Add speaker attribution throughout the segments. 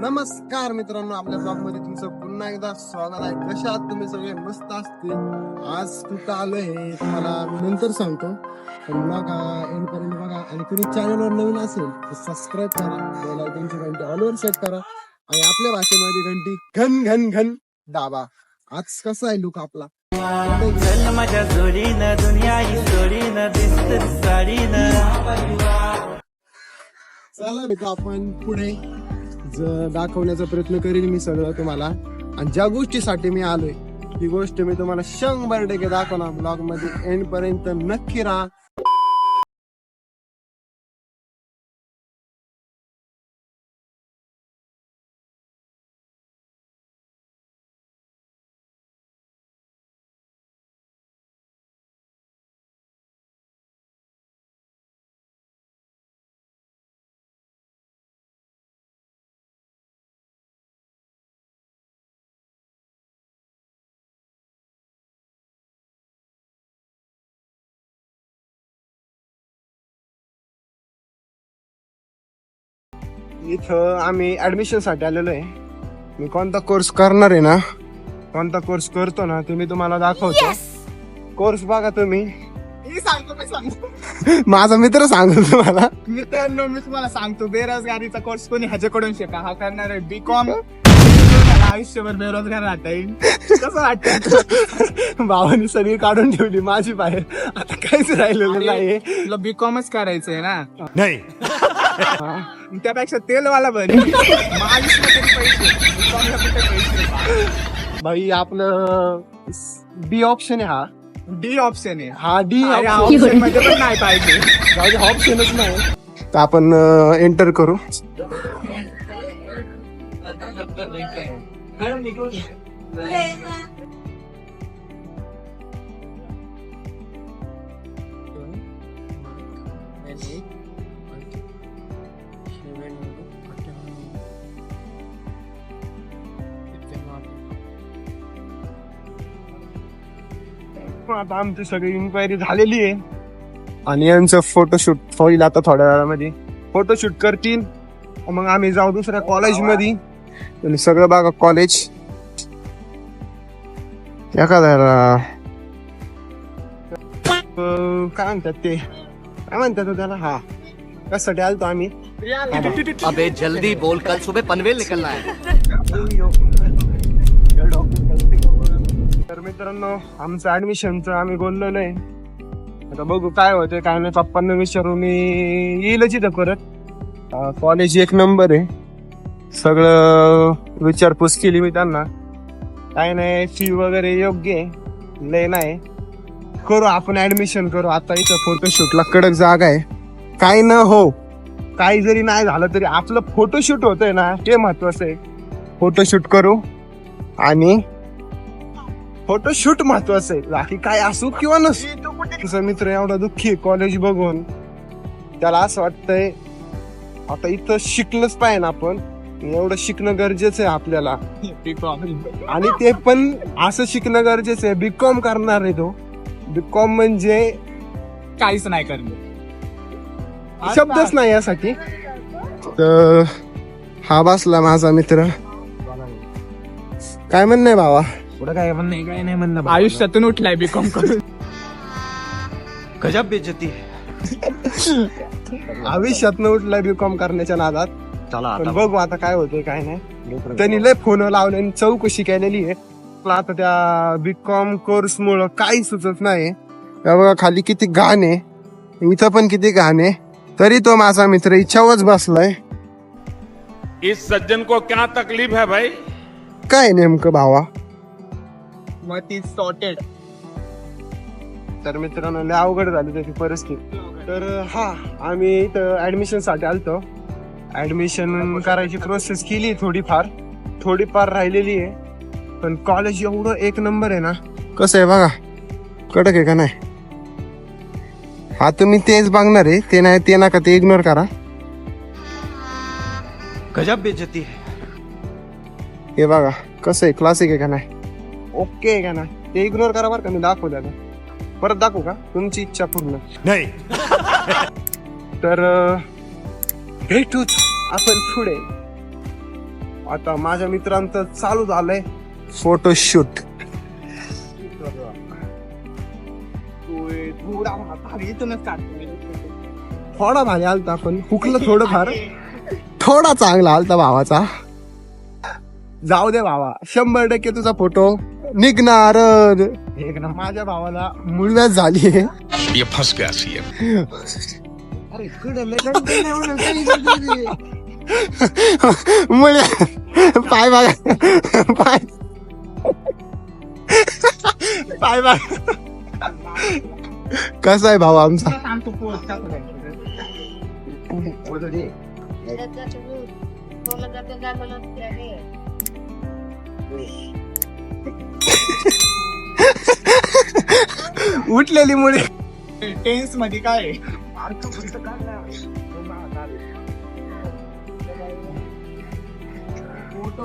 Speaker 1: नमस्कार मित्रांनो, आपल्या ब्लॉग मध्ये तुमचं पुन्हा एकदा स्वागत आहे. कशा आहात तुम्ही सगळे? मस्त असतील. आज कुठं आलोय तुम्हाला नंतर सांगतो, पण बघा एंड पर्यंत बघा. आणि तुम्ही चॅनलवर नवीन असेल तर सबस्क्राईब करा, बेल आयकॉनची घंटी ऑलवर सेट करा आणि आपल्या भाषेमध्ये घंटी घन घन घन दाबा. आज कसा आहे लुक आपला?
Speaker 2: माझ्या जोडीनं दुनिया ही सोडीनं दिसत साडीनं.
Speaker 1: चला बेटा, आपण पुढे दाखवण्याचा प्रयत्न करेन मी सगळं तुम्हाला. आणि ज्या गोष्टीसाठी मी आलोय ती गोष्ट मी तुम्हाला 100% दाखवणार. ब्लॉग मध्ये एंड पर्यंत नक्की राहा. इथं आम्ही ऍडमिशन साठी आलेलो आहे. मी कोणता कोर्स करणार आहे ना, कोणता कोर्स करतो ना ते मी तुम्हाला दाखवतो. कोर्स बघा तुम्ही. माझा मित्र सांगतो तुम्हाला.
Speaker 3: मित्रांनो, मी तुम्हाला सांगतो, बेरोजगारीचा कोर्स कोणी ह्याच्याकडून शिका. हा करणार आहे बीकॉम. आयुष्यभर बेरोजगार राहता येईल. कसं वाटतं?
Speaker 1: भावानी सगळी काढून ठेवली माझी बाहेर, आता काहीच राहिलेलं नाही.
Speaker 3: तुला बीकॉमच करायचंय ना?
Speaker 1: नाही.
Speaker 3: त्यापेक्षा तेलवाला बन. पैसे
Speaker 1: भाई आपलं डी ऑप्शन आहे. हा
Speaker 3: डी ऑप्शन आहे.
Speaker 1: हा डी
Speaker 3: ऑप्शन मध्ये पण नाही पाहिजे.
Speaker 1: ऑप्शनच नाही. तर आपण एंटर करू. आता आमची सगळी इन्क्वायरी झालेली आहे आणि यांचं फोटोशूट होईल आता थोड्या वेळामध्ये. फोटोशूट करतील, मग आम्ही जाऊ दुसऱ्या कॉलेज मध्ये. आणि सगळं बघा कॉलेज एखाद्या काय म्हणतात ते, काय म्हणतात त्याला, हा कशासाठी आलतो आम्ही.
Speaker 2: अबे जल्दी बोल, कल सुबह पनवेल निकलना है.
Speaker 1: तर मित्रांनो, आमचं ऍडमिशनचं आम्ही बोललेलो आहे. आता बघू काय होतंय काय नाही. पप्पांना विचारू, मी येईलच इथं परत. कॉलेज एक नंबर आहे. सगळं विचारपूस केली मी त्यांना. काय नाही, फी वगैरे योग्य आहे, लय नाही. करू आपण ऍडमिशन करू. आता इथं फोटोशूटला कडक जागा आहे. काय न हो, काही जरी नाही झालं तरी आपलं फोटोशूट होतंय ना, ते महत्वाचं आहे. फोटोशूट करू आणि फोटोशूट महत्वाचं आहे, बाकी काय असू किंवा नसू. तुझा मित्र एवढा दुःखी आहे कॉलेज बघून. त्याला असं वाटतंय आता इथं शिकलंच पाहिजे ना आपण. एवढं शिकणं गरजेचं आहे आपल्याला. आणि ते पण असं शिकणं गरजेचं आहे. बीकॉम करणार आहे तो. बीकॉम म्हणजे
Speaker 3: काहीच नाही करणं,
Speaker 1: शब्दच नाही यासाठी. तर हा बसला माझा मित्र. काय म्हणणं आहे भावा?
Speaker 2: पुढे काय म्हणणं, काय नाही म्हणणं.
Speaker 3: आयुष्यातून उठलाय बीकॉम करून.
Speaker 2: गजब बेइज्जती.
Speaker 1: आयुष्यातनं उठलाय बीकॉम करण्याच्या नादात.
Speaker 2: चला
Speaker 1: पण बघू आता काय होतंय काय नाही. त्यांनी लय फोन लावले आणि चौकशी केलेली आहे. आता त्या बीकॉम कोर्स मुळे काही सुचत नाही. बघा खाली किती घाण आहे, इथं पण किती घाण आहे. तरी तो माझा मित्र इच्छावरच बसलाय.
Speaker 4: इस सज्जन को क्या तकलीफ है भाई?
Speaker 1: काय नेमकं भावा?
Speaker 3: मग ती सॉर्टेड.
Speaker 1: तर मित्रांनो, लय अवघड झाली त्याची परिस्थिती. तर हा, आम्ही इथं ऍडमिशन साठी आलतो. ऍडमिशन करायची प्रोसेस केली, थोडीफार राहिलेली आहे. पण कॉलेज एवढं एक नंबर आहे ना. कसं आहे बघा, कडक आहे का नाही. हा तुम्ही तेच बघणार आहे, ते नाही ते नका, ते इग्नोर करा.
Speaker 2: गजब बेइज्जती.
Speaker 1: हे बघा कसं आहे, क्लासिक आहे का नाही, ओके आहे का नाही, ते इग्नोर करा बरं का, मी दाखवलं. परत दाखवू का तुमची इच्छा पूर्ण
Speaker 4: नहीं
Speaker 1: तर भेटूच आपण पुढे. आता माझ्या मित्रांचं चालू झालंय फोटोशूट.
Speaker 3: इथूनच काढतो.
Speaker 1: थोडा भारी आलता पण हुकलं थोडं फार. थोडा चांगला आलता भावाचा. जाऊ दे भावा 100% तुझा फोटो निघणार. माझ्या भावाला मुळव्याच झाली.
Speaker 4: ये फंस गया सीएम.
Speaker 1: मुळ्या पाय बघा पाय पाय बघा कसा आहे भाऊ आमचा.
Speaker 3: सांगतो पोस्ट
Speaker 1: उठलेली मुळे
Speaker 3: टेन्स मध्ये काय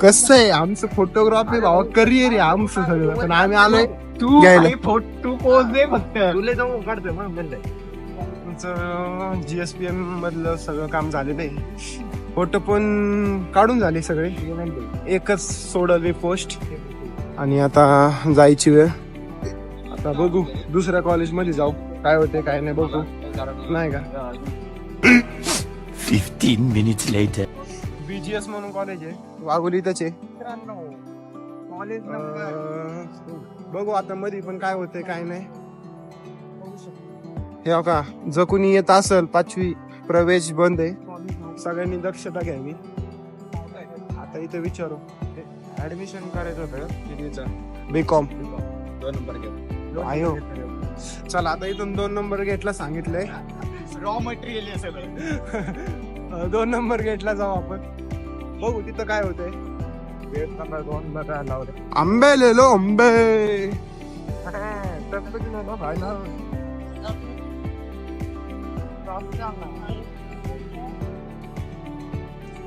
Speaker 1: कसं आहे आमचं फोटोग्राफी भावा करिअर आहे आमचं सगळं. पण आम्ही आलोय
Speaker 3: तू
Speaker 1: घ्यायला.
Speaker 3: फोटो पोज दे फक्त.
Speaker 1: तुमचं GSPM मधलं सगळं काम झालेलं आहे. फोटो पण काढून झाले सगळे. एकच सोडवली पोस्ट आणि आता जायची वेळ. आता बघू दुसऱ्या कॉलेजमध्ये जाऊ काय होते काय नाही बघू. नाही का
Speaker 2: 15 minutes later.
Speaker 1: BGS म्हणून कॉलेज आहे वाघोली त्याचे.
Speaker 3: कॉलेज
Speaker 1: बघू आता मध्ये पण काय होते काय नाही. हे हो का जर कोणी येत असेल 5वी प्रवेश बंद आहे. सगळ्यांनी दक्षता घ्यावी. आता इथे विचारू ऍडमिशन करायचं होतं BCom
Speaker 4: 2 नंबर के.
Speaker 1: आयो. चला आता इथून 2 नंबर गेटला सांगितलंय.
Speaker 3: रॉ मटेरियल आहे सगळं.
Speaker 1: 2 नंबर गेटला जाऊ आपण. बघू तिथं काय होतंय.
Speaker 4: गेट नंबर 2 बता लावले.
Speaker 1: आंबे लेलो आंबे.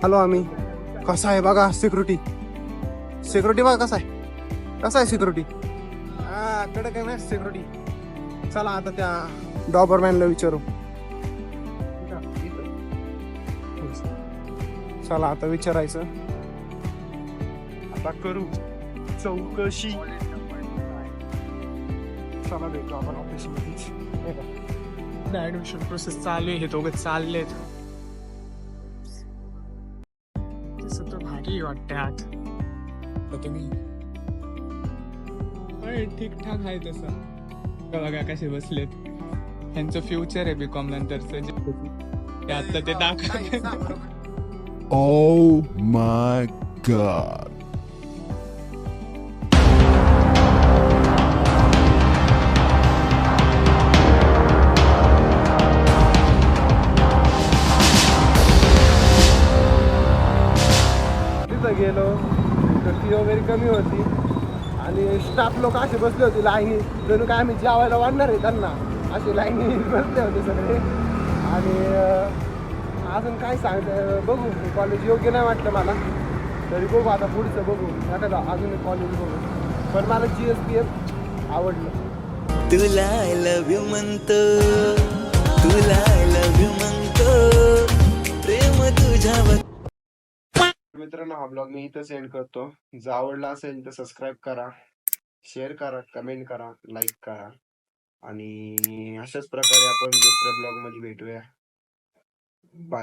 Speaker 1: हॅलो आम्ही कसा आहे बघा सिक्युरिटी. सिक्युरिटी बघा कसा आहे सिक्युरिटी. हा कडक आहे ना सिक्युरिटी. चला आता त्या डॉबरमॅनला विचारू. चला आता विचारायचं. आता करू चौकशी. चला भेटू आपण ऑफिस मध्ये.
Speaker 3: ऍडमिशन प्रोसेस चालू आहे. हे दोघं चाललेत. तसं तर भारी वाटतंय आज. तुम्ही ठीकठाक आहे तसं. बघा कसे बसलेत. ह्यांचं फ्युचर आहे BCom नंतरचं. ते आता ते दाखव.
Speaker 5: Oh my god.
Speaker 1: तिथं गेलो तर फी वगैरे कमी होती आणि स्टाफ लोक असे बसले होते लाईनी. जणू काय आम्ही जेवायला वाढणार आहे त्यांना. असे लाईनी बसले होते सगळे. आणि अजून काय सांगत बघू कॉलेज योग्य नाही वाटलं मला. तरी बघू आता पुढचं बघू एखादा अजून कॉलेज बघू. पण मला GSPM आवडलं.
Speaker 6: तुला आय लव्ह यू म्हणतो, तुला आय लव्ह यू म्हणतो, प्रेम तुझ्यावर.
Speaker 1: मित्रांनो हा ब्लॉग मी इथं सेंड करतो. जर आवडला असेल तर सबस्क्राईब करा, शेअर करा, कमेंट करा, लाईक करा आणि अशाच प्रकारे आपण दुसऱ्या ब्लॉग मध्ये भेटूया. बाय.